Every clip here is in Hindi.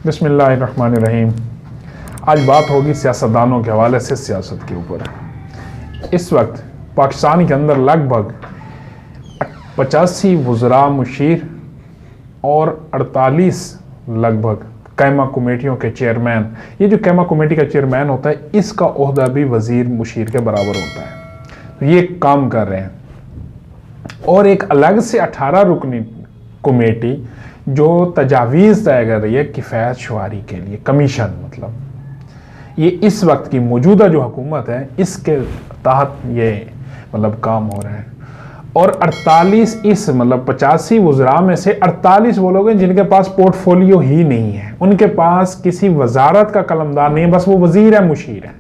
बिस्मिल्लाहिर्रहमानिर्रहीम। आज बात होगी सियासतदानों के हवाले से सियासत के ऊपर। इस वक्त पाकिस्तान के अंदर लगभग 85 वज़रा मुशीर और 48 लगभग कैमा कमेटियों के चेयरमैन। ये जो कैमा कमेटी का चेयरमैन होता है, इसका ओहदा भी वज़ीर मुशीर के बराबर होता है। तो ये काम कर रहे हैं। और एक अलग से 18 रुकनी कमेटी जो तजावीज़ तय कर रही है किफ़ायत शुमारी के लिए, कमीशन मतलब, ये इस वक्त की मौजूदा जो हुकूमत है इसके तहत ये मतलब काम हो रहा है। और 48 इस मतलब 85 वज़रा में से 48 वो लोग हैं जिनके पास पोर्टफोलियो ही नहीं है, उनके पास किसी वजारत का कलमदार नहीं है, बस वो वजीर है, मुशीर है।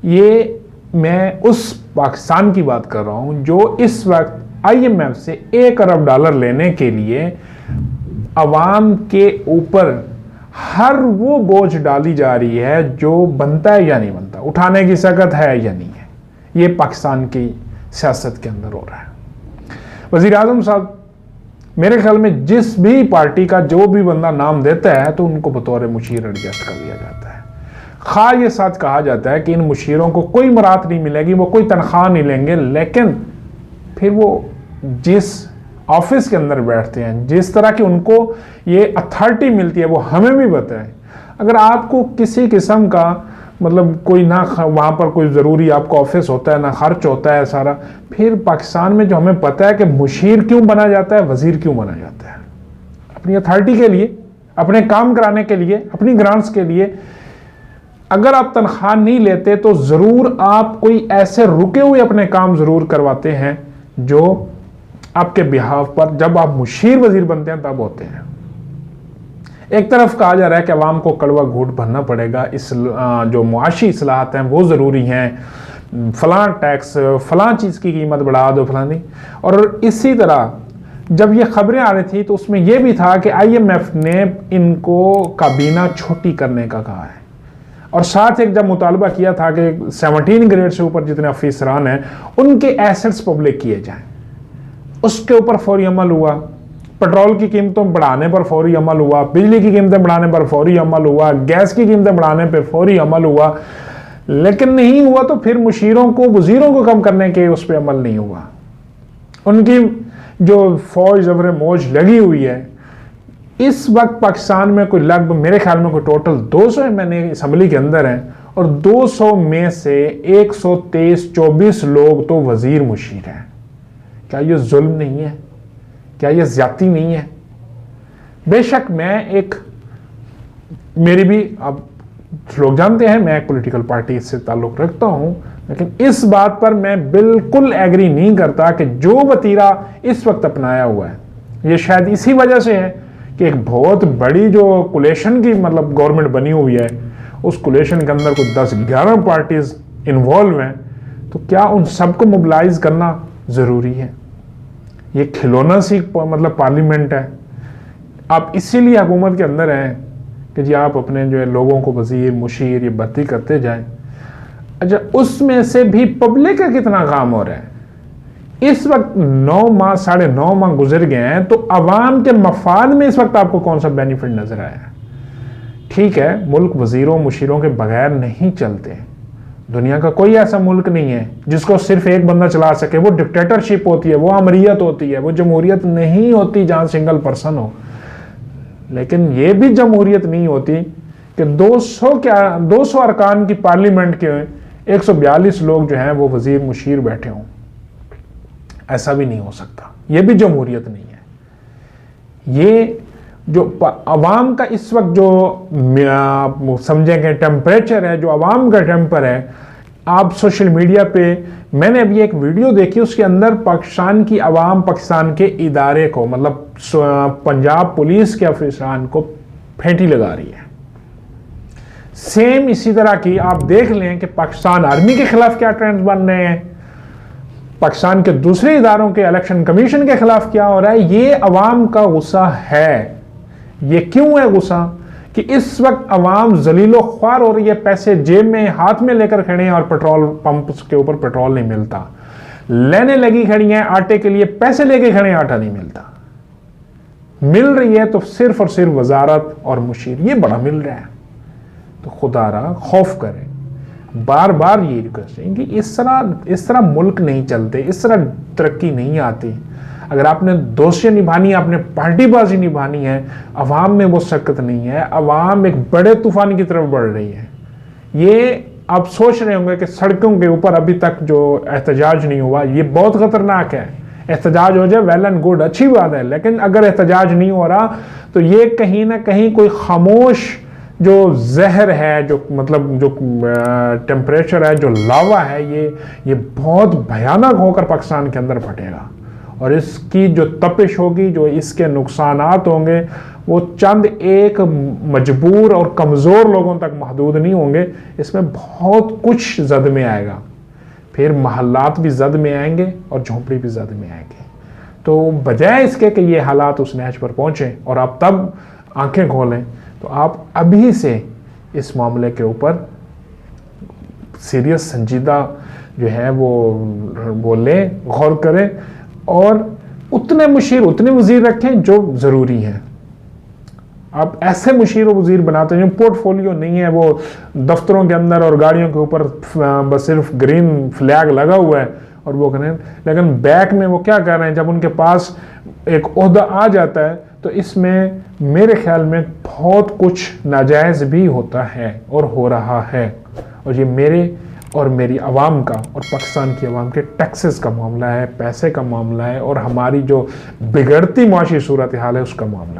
ये मैं उस पाकिस्तान की बात कर रहा हूं जो इस वक्त IMF से $1 अरब लेने के लिए अवाम के ऊपर हर वो बोझ डाली जा रही है जो बनता है या नहीं बनता, उठाने की सकत है या नहीं है। ये पाकिस्तान की सियासत के अंदर हो रहा है। वज़ीर आज़म साहब मेरे ख्याल में जिस भी पार्टी का जो भी बंदा नाम देता है तो उनको बतौर मुशीर एडजस्ट कर लिया जाता है। खा ये सच कहा जाता है कि इन मुशीरों को कोई मरात नहीं मिलेगी, वो कोई तनख्वाह नहीं लेंगे, लेकिन फिर वो जिस ऑफिस के अंदर बैठते हैं, जिस तरह की उनको ये अथॉरिटी मिलती है वो हमें भी पता है। अगर आपको किसी किस्म का मतलब कोई ना वहाँ पर कोई ज़रूरी आपका ऑफिस होता है, ना खर्च होता है सारा, फिर पाकिस्तान में जो हमें पता है कि मुशीर क्यों बना जाता है, वज़ीर क्यों बना जाता है, अपनी अथॉरिटी के लिए, अपने काम कराने के लिए, अपनी ग्रांट्स के लिए। अगर आप तनख्वाह नहीं लेते तो ज़रूर आप कोई ऐसे रुके हुए अपने काम ज़रूर करवाते हैं जो आपके बिहाफ पर जब आप मुशीर वज़ीर बनते हैं तब होते हैं। एक तरफ कहा जा रहा है कि अवाम को कड़वा घूंट भरना पड़ेगा, इस जो मुआशी इस्लाहत हैं वो ज़रूरी हैं, फ़लाँ टैक्स फ़लाँ चीज़ की कीमत बढ़ा दो फलानी। और इसी तरह जब ये खबरें आ रही थी तो उसमें यह भी था कि IMF ने इनको काबीना छोटी करने का कहा है। और साथ एक जब मुतालबा किया था कि 17 ग्रेड से ऊपर जितने अफसरान हैं उनके एसेट्स पब्लिक किए जाएं, उसके ऊपर फौरी अमल हुआ। पेट्रोल की कीमतों बढ़ाने पर फौरी अमल हुआ, बिजली की कीमतें बढ़ाने पर फौरी अमल हुआ, गैस की कीमतें बढ़ाने पर फौरी अमल हुआ, लेकिन नहीं हुआ तो फिर मुशीरों को, वजीरों को कम करने के उस पर अमल नहीं हुआ। उनकी जो फौज जबर मौज लगी हुई है इस वक्त पाकिस्तान में, कोई लगभग मेरे ख्याल में कोई टोटल 200 मैंने असम्बली के अंदर हैं, और 200 में से 123-24 लोग तो वजीर मुशीर हैं। क्या ये जुल्म नहीं है? क्या ये ज्यादती नहीं है? बेशक मैं एक, मेरी भी, अब लोग जानते हैं मैं एक पॉलिटिकल पार्टी से ताल्लुक रखता हूं, लेकिन इस बात पर मैं बिल्कुल एग्री नहीं करता कि जो वतीरा इस वक्त अपनाया हुआ है, ये शायद इसी वजह से है कि एक बहुत बड़ी जो कोलेशन की मतलब गवर्नमेंट बनी हुई है, उस कोलेशन के अंदर कुछ 10-11 पार्टीज इन्वॉल्व हैं, तो क्या उन सबको मोबिलाइज करना ज़रूरी है? ये खिलौना सी मतलब पार्लियामेंट है। आप इसीलिए हुकूमत के अंदर हैं कि जी आप अपने जो है लोगों को वजीर मुशीर ये भर्ती करते जाएं। अच्छा, उसमें से भी पब्लिक का कितना काम हो रहा है? इस वक्त 9 माह 9.5 माह गुजर गए हैं, तो अवाम के मफाद में इस वक्त आपको कौन सा बेनिफिट नजर आया है? ठीक है, मुल्क वजीरों मुशीरों के बगैर नहीं चलते। दुनिया का कोई ऐसा मुल्क नहीं है जिसको सिर्फ एक बंदा चला सके। वो डिक्टेटरशिप होती है, वो अमरीयत होती है, वो जमहूरियत नहीं होती जहां सिंगल पर्सन हो। लेकिन ये भी जमहूरियत नहीं होती कि 200 अरकान की पार्लियामेंट के 142 लोग जो हैं वो वजीर मुशीर बैठे हों। ऐसा भी नहीं हो सकता, ये भी जमहूरियत नहीं है। ये जो अवाम का इस वक्त जो समझेंगे टेम्परेचर है, जो अवाम का टेम्पर है, आप सोशल मीडिया पे, मैंने अभी एक वीडियो देखी, उसके अंदर पाकिस्तान की अवाम पाकिस्तान के इदारे को मतलब पंजाब पुलिस के अफसरान को फेंटी लगा रही है। सेम इसी तरह की आप देख लें कि पाकिस्तान आर्मी के खिलाफ क्या ट्रेंड्स बन रहे हैं, पाकिस्तान के दूसरे इदारों के इलेक्शन कमीशन के खिलाफ क्या हो रहा है। ये अवाम का गुस्सा है। ये क्यों है गुस्सा? कि इस वक्त अवाम जलीलो ख्वार हो रही है, पैसे जेब में हाथ में लेकर खड़े हैं और पेट्रोल पंप के ऊपर पेट्रोल नहीं मिलता, लेने लगी खड़ी हैं आटे के लिए, पैसे लेके खड़े हैं, आटा नहीं मिलता। मिल रही है तो सिर्फ और सिर्फ वजारत और मुशीर, ये बड़ा मिल रहा है। तो खुदारा खौफ करें, बार बार ये रिक्वेस्ट है कि इस तरह मुल्क नहीं चलते, इस तरह तरक्की नहीं आती। अगर आपने दोस्तियाँ निभानी है, आपने पार्टीबाजी निभानी है, अवाम में वो शक्कत नहीं है, अवाम एक बड़े तूफान की तरफ बढ़ रही है। ये आप सोच रहे होंगे कि सड़कों के ऊपर अभी तक जो एहतजाज नहीं हुआ, ये बहुत खतरनाक है। एहतजाज हो जाए वेल एंड गुड, अच्छी बात है, लेकिन अगर एहतजाज नहीं हो रहा तो ये कहीं ना कहीं कोई खामोश जो जहर है, जो मतलब जो टेम्परेचर है, जो लावा है, ये बहुत भयानक होकर पाकिस्तान के अंदर फटेगा। और इसकी जो तपिश होगी, जो इसके नुकसानात होंगे, वो चंद एक मजबूर और कमज़ोर लोगों तक महदूद नहीं होंगे। इसमें बहुत कुछ जद में आएगा, फिर महल्लात भी जद में आएंगे और झोंपड़ी भी जद में आएंगे। तो बजाय इसके कि ये हालात उस नहज पर पहुँचें और आप तब आंखें खोलें, तो आप अभी से इस मामले के ऊपर सीरियस संजीदा जो है वो लें, गौर करें और उतने मुशीर उतने वजीर रखें जो ज़रूरी हैं। आप ऐसे मुशीर और वजीर बनाते हैं जो पोर्टफोलियो नहीं है, वो दफ्तरों के अंदर और गाड़ियों के ऊपर बस सिर्फ ग्रीन फ्लैग लगा हुआ है और वो करें, लेकिन बैक में वो क्या कर रहे हैं। जब उनके पास एक ओहदा आ जाता है तो इसमें मेरे ख्याल में बहुत कुछ नाजायज़ भी होता है और हो रहा है। और ये मेरे और मेरी आवाम का और पाकिस्तान की आवाम के टैक्सेस का मामला है, पैसे का मामला है और हमारी जो बिगड़ती माशी सूरत हाल है उसका मामला है।